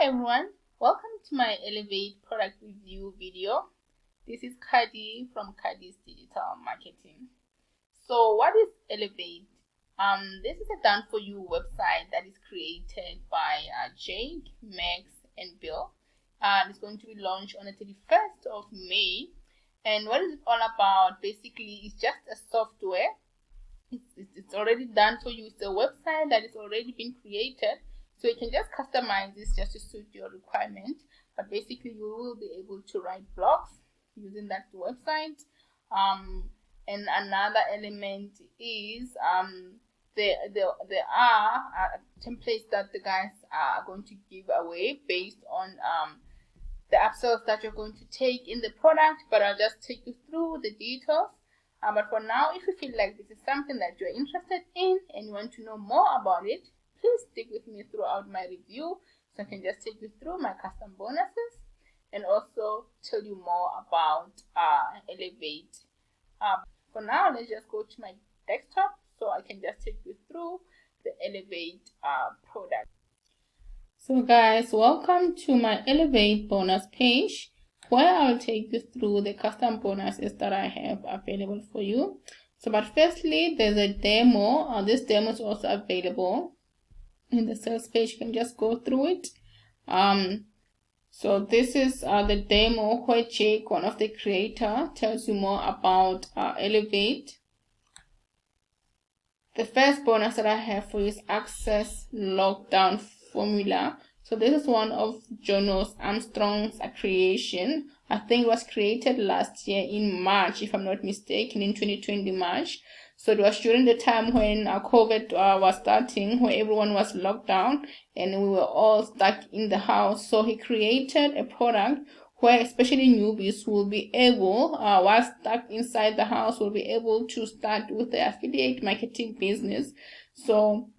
everyone, welcome to my Elevate product review video. This is Kadi from Kadi's Digital Marketing. So what is Elevate? This is a done for you website that is created by Jake, Max and Bill. It's going to be launched on the 31st of May. And what is it all about? Basically, it's just a software. It's already done for you. It's a website that is already been created. So you can just customize this just to suit your requirement. But basically, you will be able to write blogs using that website. And another element is there are templates that the guys are going to give away based on the upsells that you're going to take in the product. But I'll just take you through the details. But for now, if you feel like this is something that you're interested in and you want to know more about it, please stick with me throughout my review so I can just take you through my custom bonuses and also tell you more about Elevate. For now, let's just go to my desktop so I can just take you through the Elevate product. So guys, welcome to my Elevate bonus page, where I'll take you through the custom bonuses that I have available for you. So, but firstly, there's a demo. This demo is also available in the sales page. You can just go through it. So this is the demo where Jake, one of the creator, tells you more about Elevate. The first bonus that I have for you is Access Lockdown Formula. So this is one of Jonas Armstrong's creation. I think it was created last year in March, if I'm not mistaken, in 2020 March. So it was during the time when COVID was starting, where everyone was locked down and we were all stuck in the house. So he created a product where especially newbies will be able, while stuck inside the house, will be able to start with the affiliate marketing business. So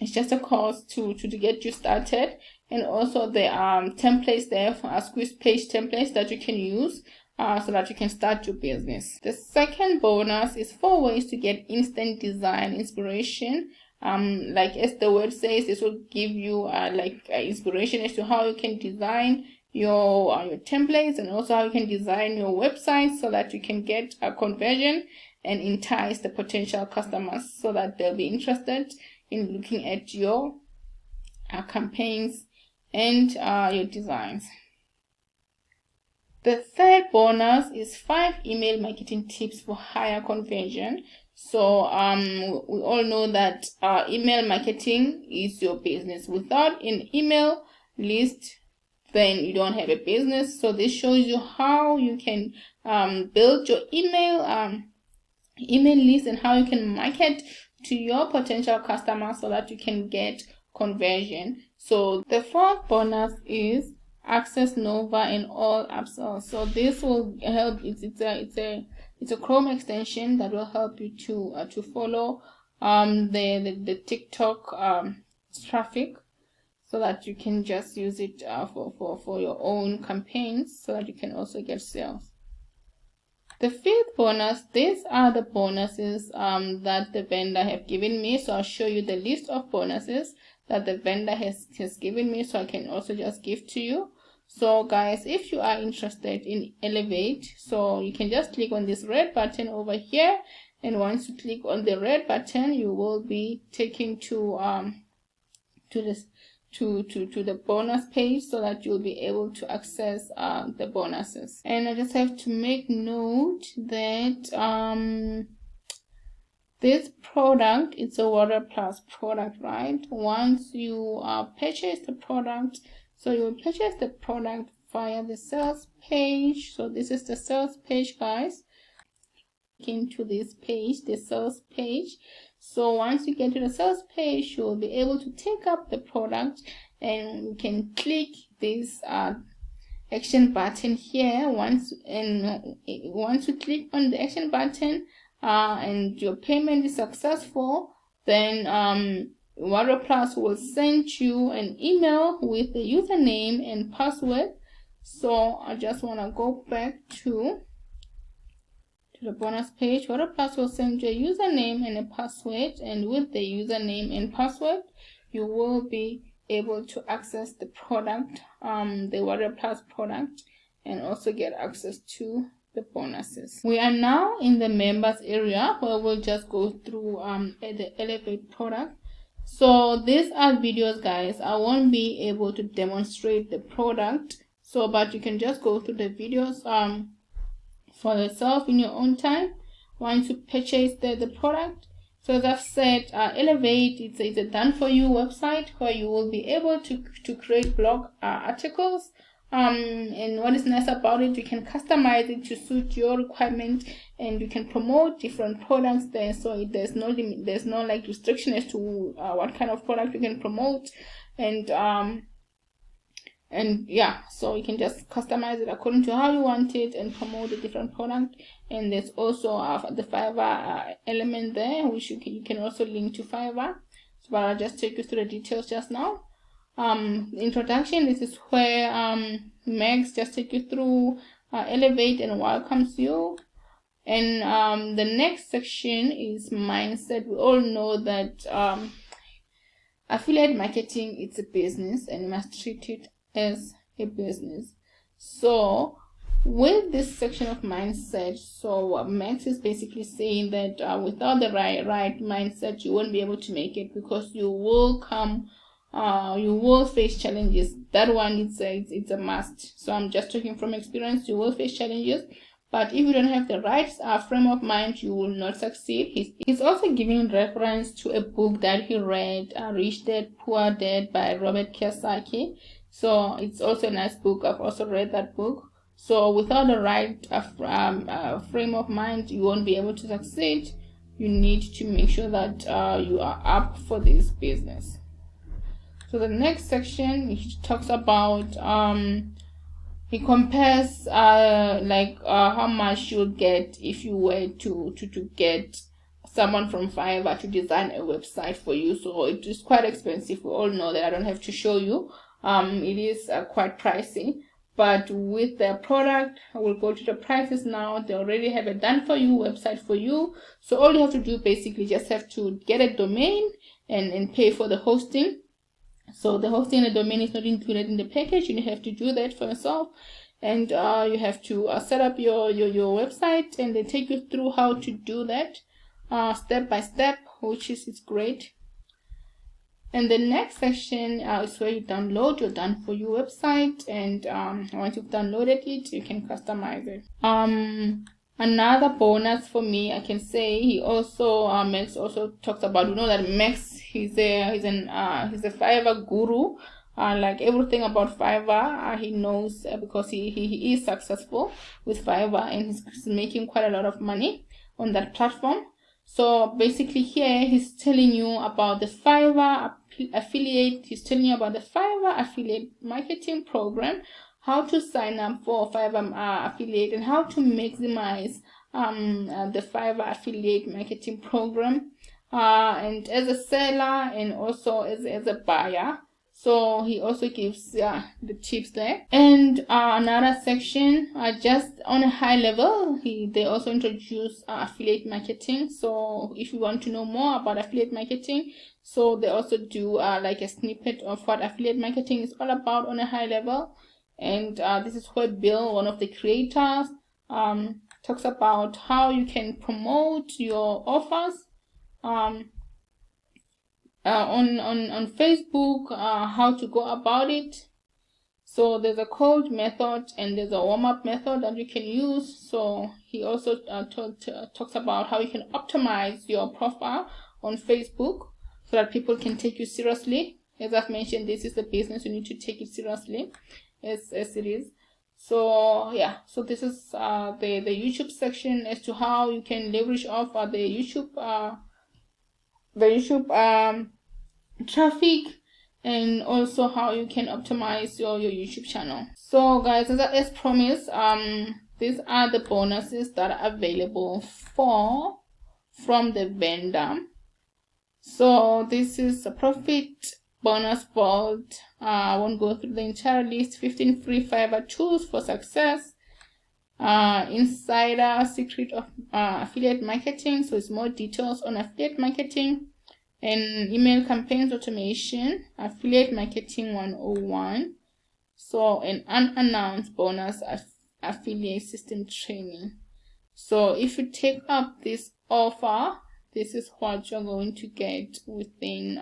it's just a course to get you started, and also there are templates there for squeeze page templates that you can use so that you can start your business. The second bonus is 4 ways to get instant design inspiration. Like as the word says, this will give you inspiration as to how you can design your templates and also how you can design your website so that you can get a conversion and entice the potential customers so that they'll be interested in looking at your campaigns and your designs. The third bonus is 5 email marketing tips for higher conversion. So we all know that email marketing is your business. Without an email list, then you don't have a business. So this shows you how you can build your email list and how you can market to your potential customers so that you can get conversion. So the fourth bonus is Access Nova and all Upsells. So this will help. It's a Chrome extension that will help you to follow the TikTok traffic, so that you can just use it for your own campaigns, so that you can also get sales. The fifth bonus, these are the bonuses that the vendor have given me. So I'll show you the list of bonuses that the vendor has given me, so I can also just give to you. So guys, if you are interested in Elevate, so you can just click on this red button over here, and once you click on the red button, you will be taken to the bonus page, so that you'll be able to access the bonuses. And I just have to make note that this product, it's a Water Plus product, right? Once you purchase the product, so you will purchase the product via the sales page. So this is the sales page, guys. Into this page, the sales page. So once you get to the sales page, you will be able to take up the product, and you can click this action button here. Once you click on the action button and your payment is successful, then Water Plus will send you an email with the username and password. So I just want to go back to the bonus page. Water Plus will send you a username and a password, and with the username and password, you will be able to access the product, the Warrior Plus product, and also get access to the bonuses. We are now in the members area where we'll just go through the Elevate product. So these are videos, guys. I won't be able to demonstrate the product, so but you can just go through the videos for yourself in your own time once you purchase the product. So as I've said, Elevate, it's a done for you website where you will be able to create blog articles. And what is nice about it, you can customize it to suit your requirement, and you can promote different products there. So there's no limit, there's no like restriction as to what kind of product you can promote, and yeah, so you can just customize it according to how you want it and promote a different product. And there's also the Fiverr element there, which you can also link to Fiverr. So but I'll just take you through the details just now. Introduction, this is where Max just take you through Elevate and welcomes you. And the next section is mindset. We all know that affiliate marketing, it's a business and you must treat it as a business. So with this section of mindset, so Max is basically saying that without the right mindset, you won't be able to make it, because you will face challenges. That one, it's a must. So I'm just talking from experience. You will face challenges, but if you don't have the right frame of mind, you will not succeed. He's also giving reference to a book that he read, Rich Dad Poor Dad by Robert Kiyosaki. So it's also a nice book. I've also read that book. So without the right frame of mind, you won't be able to succeed. You need to make sure that you are up for this business. So the next section, he talks about he compares how much you'll get if you were to get someone from Fiverr to design a website for you. So it is quite expensive. We all know that. I don't have to show you. It is quite pricey, but with their product, I will go to the prices now. They already have a done for you website for you. So all you have to do basically just have to get a domain and pay for the hosting. So the hosting and the domain is not included in the package. You have to do that for yourself, and you have to set up your website, and they take you through how to do that step by step, which is great. And the next section is where you download your done for you website, and once you've downloaded it, you can customize it. Another bonus for me, I can say, he also Max also talks about, you know that Max, he's a Fiverr guru. Like everything about Fiverr, he knows because he is successful with Fiverr, and he's making quite a lot of money on that platform. So basically here he's telling you about the Fiverr affiliate. He's telling you about the Fiverr affiliate marketing program, how to sign up for Fiverr affiliate, and how to maximize the Fiverr affiliate marketing program, and as a seller and also as a buyer. So he also gives the tips there. And another section, just on a high level, they also introduce affiliate marketing. So if you want to know more about affiliate marketing, so they also do like a snippet of what affiliate marketing is all about on a high level. And this is where Bill, one of the creators, talks about how you can promote your offers on Facebook, how to go about it. So there's a cold method and there's a warm-up method that you can use. So he also talks about how you can optimize your profile on Facebook so that people can take you seriously. As I've mentioned, this is a business, you need to take it seriously as it is. So yeah, so this is the YouTube section as to how you can leverage off the YouTube traffic, and also how you can optimize your YouTube channel. So guys, as promised, these are the bonuses that are available from the vendor. So this is a profit bonus vault. I won't go through the entire list. 15 free Fiverr tools for success, insider secret of affiliate marketing, so it's more details on affiliate marketing, and email campaigns automation, affiliate marketing 101, so an unannounced bonus affiliate system training. So if you take up this offer, this is what you're going to get within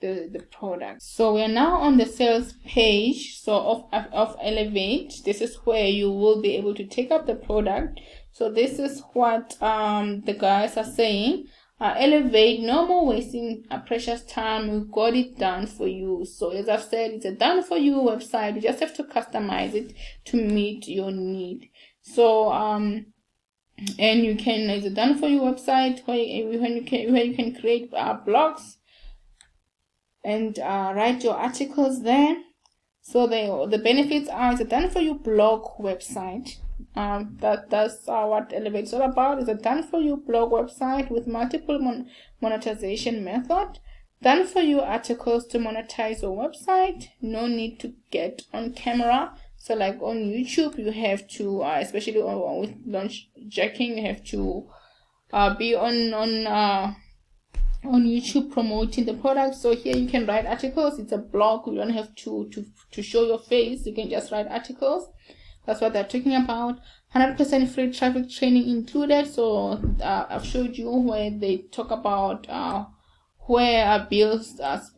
the product. So we are now on the sales page of Elevate. This is where you will be able to take up the product. So this is what the guys are saying. Elevate, no more wasting precious time. We've got it done for you. So as I've said, it's a done for you website. You just have to customize it to meet your need. So and you can, it's a done for you website where you can create blogs and write your articles there. So the benefits are, it's a done for you blog website. That's what Elevate is all about. It's a done for you blog website with multiple monetization method. Done for you articles to monetize your website. No need to get on camera. So like on YouTube, you have to, especially with launch jacking, you have to be on YouTube promoting the product. So here you can write articles. It's a blog. You don't have to show your face. You can just write articles. That's what they're talking about. 100% free traffic training included. So I've showed you where they talk about where Bill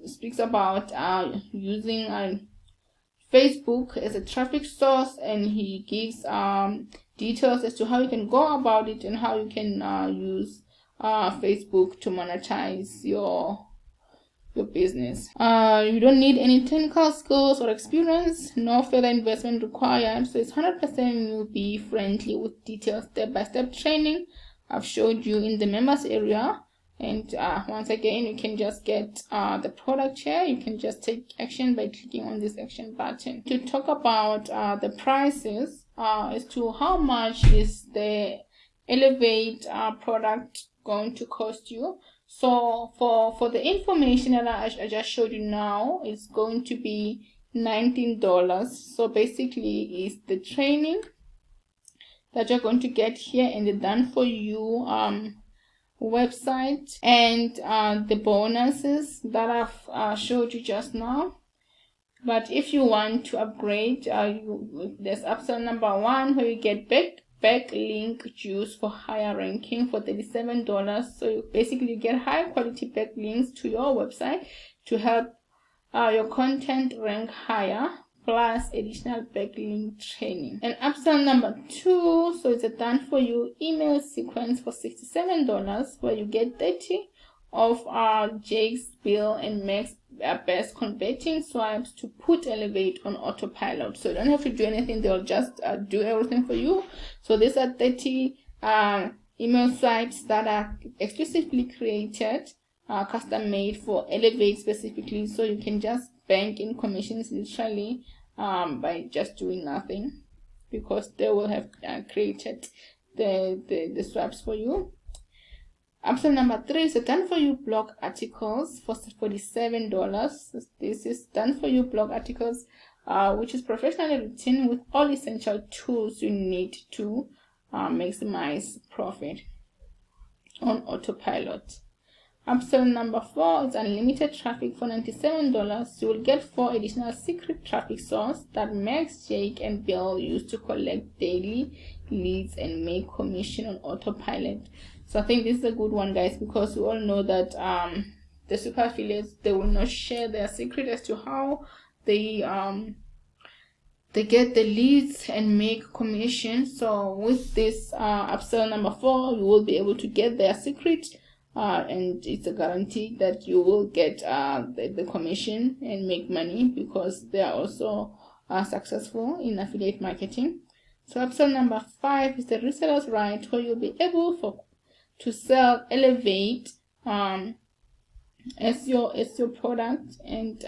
speaks about using Facebook as a traffic source, and he gives details as to how you can go about it and how you can use Facebook to monetize your business. You don't need any technical skills or experience. No further investment required. So it's 100% Newbie friendly with detailed step-by-step training. I've showed you in the members area. And once again, you can just get the product here. You can just take action by clicking on this action button. To talk about the prices as to how much is the Elevate product going to cost you. So for the information that I just showed you now, it's going to be $19. So basically it's the training that you're going to get here and the done for you website, and the bonuses that I've showed you just now. But if you want to upgrade, there's upsell number 1 where you get backlink juice for higher ranking for $37. So you basically get high quality backlinks to your website to help your content rank higher, plus additional backlink training. And upsell number 2, so it's a done for you email sequence for $67 where you get 30 of Jake's, Bill, and Mac's best converting swipes to put Elevate on autopilot. So you don't have to do anything, they'll just do everything for you. So these are 30 email swipes that are exclusively created, custom made for Elevate specifically. So you can just bank in commissions literally by just doing nothing, because they will have created the swipes for you. Upsell number 3 is a done for you blog articles for $47. This is done for you blog articles, which is professionally written with all essential tools you need to maximize profit on autopilot. Upsell number 4 is unlimited traffic for $97. You will get 4 additional secret traffic sources that Max, Jake, and Bill use to collect daily leads and make commission on autopilot. So I think this is a good one, guys, because we all know that the super affiliates, they will not share their secret as to how they get the leads and make commission. So with this upsell number 4, you will be able to get their secret, and it's a guarantee that you will get the commission and make money, because they are also successful in affiliate marketing. So upsell number 5 is the reseller's right, where you'll be able to sell Elevate as your product, and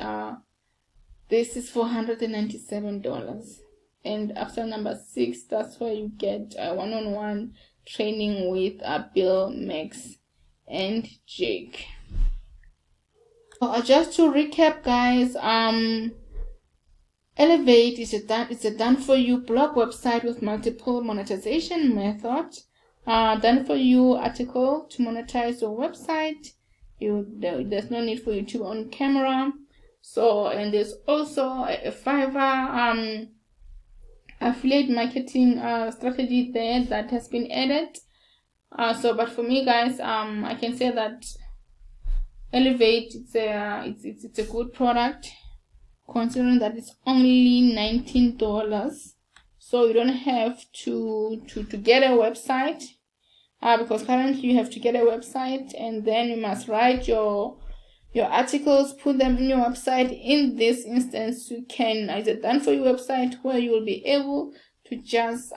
this is for $197. And upsell number 6, that's where you get one-on-one training with Bill, Max, and Jake. So just to recap, guys, Elevate is a done for you blog website with multiple monetization methods. Done for you article to monetize your website, there's no need for you to be on camera. So, and there's also a Fiverr affiliate marketing strategy there that has been added. But for me, guys, I can say that Elevate, it's a good product, considering that it's only $19. So you don't have to get a website, because currently you have to get a website, and then you must write your articles, put them in your website. In this instance, you can either done for your website, where you will be able to just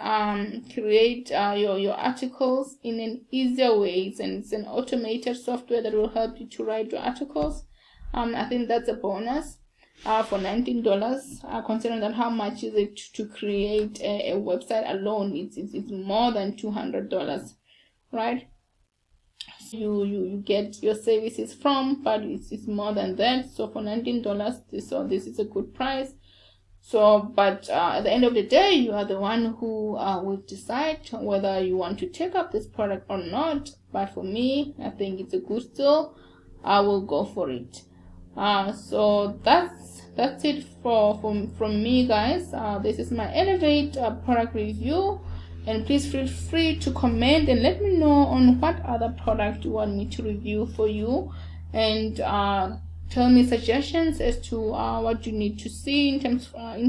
create your articles in an easier way, and it's an automated software that will help you to write your articles. I think that's a bonus for $19, considering that how much is it to create a website alone. It's more than $200, right? You get your services from, but it's more than that. So for $19, this is a good price. So, but at the end of the day, you are the one who will decide whether you want to take up this product or not. But for me, I think it's a good deal. I will go for it. So that's it from me, guys. This is my Elevate product review, and please feel free to comment and let me know on what other product you want me to review for you, and tell me suggestions as to what you need to see in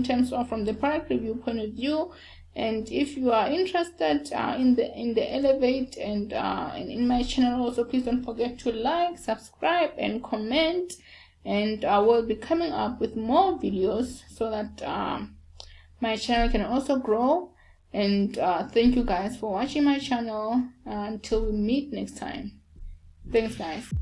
terms of from the product review point of view. And if you are interested in the Elevate and in my channel also, please don't forget to like, subscribe, and comment. And I will be coming up with more videos so that my channel can also grow. And thank you guys for watching my channel. Until we meet next time. Thanks, guys.